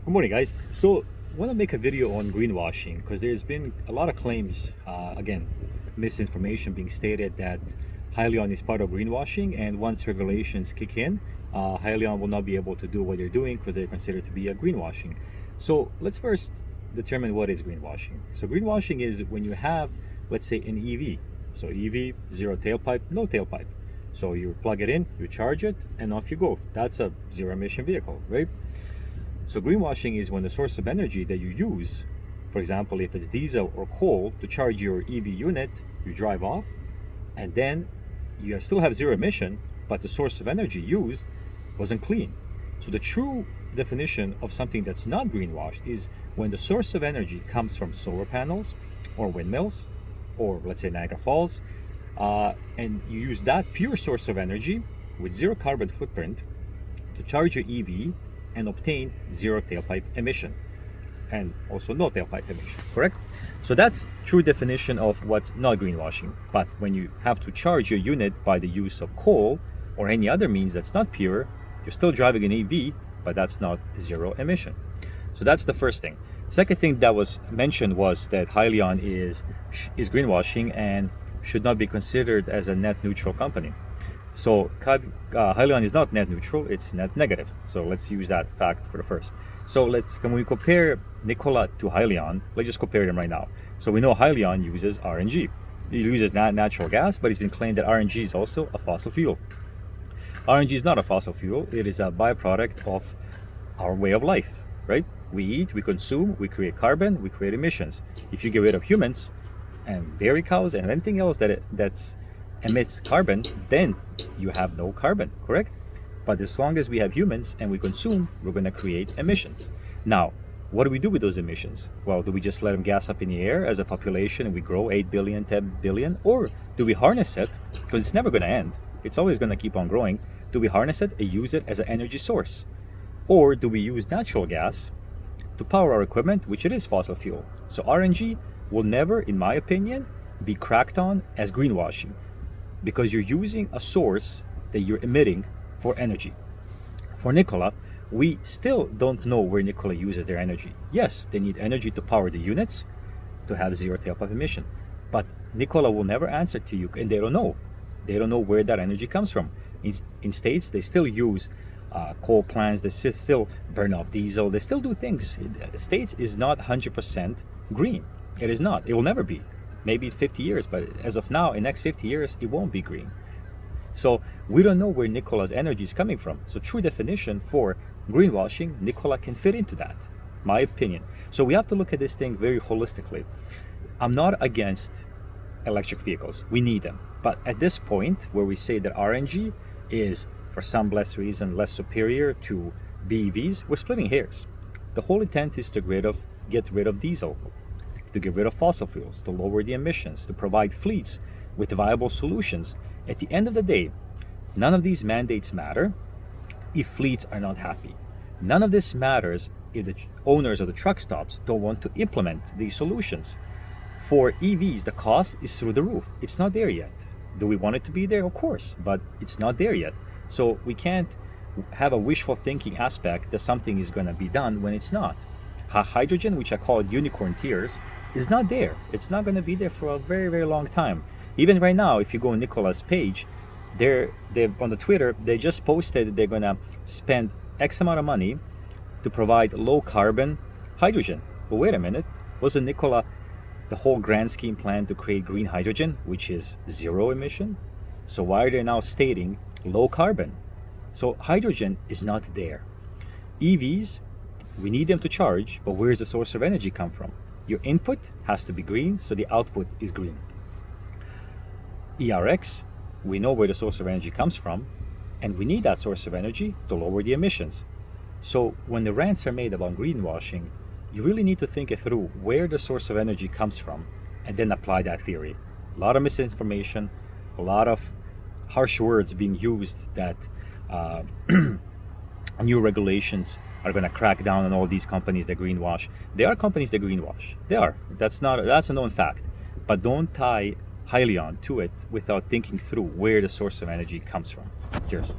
Good morning, guys. So, I want to make a video on greenwashing because there's been a lot of claims, again, misinformation being stated that Hyliion is part of greenwashing, and once regulations kick in, Hyliion will not be able to do what they're doing because they're considered to be a greenwashing. So, let's first determine what is greenwashing. So, greenwashing is when you have, let's say, an EV. So, EV, zero tailpipe, no tailpipe. So, you plug it in, you charge it, and off you go. That's a zero emission vehicle, right? So greenwashing is when the source of energy that you use, for example, if it's diesel or coal to charge your EV unit, you drive off, and then you still have zero emission, but the source of energy used wasn't clean. So the true definition of something that's not greenwashed is when the source of energy comes from solar panels or windmills, or let's say Niagara Falls, and you use that pure source of energy with zero carbon footprint to charge your EV and obtain zero tailpipe emission, and also no tailpipe emission, correct? So that's true definition of what's not greenwashing. But when you have to charge your unit by the use of coal or any other means that's not pure, you're still driving an EV, but that's not zero emission. So that's the first thing. Second thing that was mentioned was that Hyliion is greenwashing and should not be considered as a net neutral company. So Hyliion is not net neutral, it's net negative. So let's use that fact for the first. So when we compare Nikola to Hyliion, let's just compare them right now. So we know Hyliion uses RNG. It uses natural gas, but it's been claimed that RNG is also a fossil fuel. RNG is not a fossil fuel, it is a byproduct of our way of life, right? We eat, we consume, we create carbon, we create emissions. If you get rid of humans and dairy cows and anything else that's emits carbon, then you have no carbon, correct? But as long as we have humans and we consume, we're going to create emissions. Now, what do we do with those emissions? Well, do we just let them gas up in the air as a population and we grow 8 billion, 10 billion? Or do we harness it? Because it's never going to end. It's always going to keep on growing. Do we harness it and use it as an energy source? Or do we use natural gas to power our equipment, which it is fossil fuel? So RNG will never, in my opinion, be cracked on as greenwashing, because you're using a source that you're emitting for energy. For Nikola, we still don't know where Nikola uses their energy. Yes, they need energy to power the units to have zero tailpipe emission, but Nikola will never answer to you, and they don't know. They don't know where that energy comes from. In states, they still use coal plants, they still burn off diesel, they still do things. States is not 100% green. It is not. It will never be. Maybe 50 years, but as of now, in the next 50 years, it won't be green. So we don't know where Nikola's energy is coming from. So true definition for greenwashing, Nikola can fit into that, my opinion. So we have to look at this thing very holistically. I'm not against electric vehicles. We need them. But at this point, where we say that RNG is, for some blessed reason, less superior to BEVs, we're splitting hairs. The whole intent is to get rid of diesel, to get rid of fossil fuels, to lower the emissions, to provide fleets with viable solutions. At the end of the day, none of these mandates matter if fleets are not happy. None of this matters if the owners of the truck stops don't want to implement these solutions. For EVs, the cost is through the roof. It's not there yet. Do we want it to be there? Of course, but it's not there yet. So we can't have a wishful thinking aspect that something is going to be done when it's not. Hydrogen, which I call unicorn tears, is not there. It's not going to be there for a very, very long time. Even right now, if you go on Nikola's page, they're on the Twitter, they just posted that they're going to spend X amount of money to provide low carbon hydrogen. But wait a minute, wasn't Nikola the whole grand scheme plan to create green hydrogen, which is zero emission? So why are they now stating low carbon? So hydrogen is not there. EVs, we need them to charge, but where's the source of energy come from? Your input has to be green, so the output is green. ERX, we know where the source of energy comes from, and we need that source of energy to lower the emissions. So when the rants are made about greenwashing, you really need to think it through where the source of energy comes from and then apply that theory. A lot of misinformation, a lot of harsh words being used that new regulations are going to crack down on all these companies that greenwash. There are companies that greenwash. They are. That's a known fact. But don't tie Hyliion to it without thinking through where the source of energy comes from. Cheers.